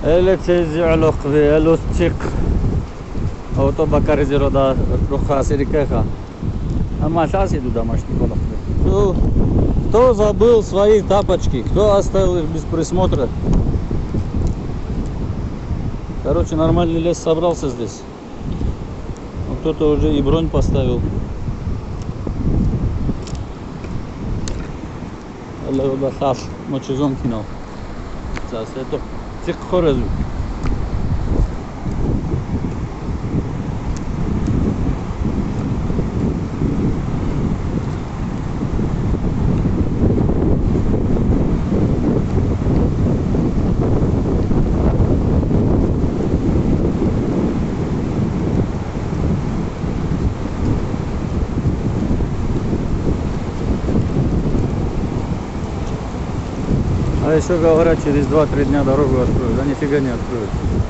Ele tezio'lo qvi, elo tziq. Auto bakariziro da ruха сирикеха. Ама сейчас иду домой, что кто забыл свои тапочки, кто оставил их без присмотра. Короче, нормальный лес собрался здесь. Кто-то уже и бронь поставил. Мочезон кинул. Сейчас это тихо хорезу. А еще говорят, через 2-3 дня дорогу откроют. Да нифига не откроют.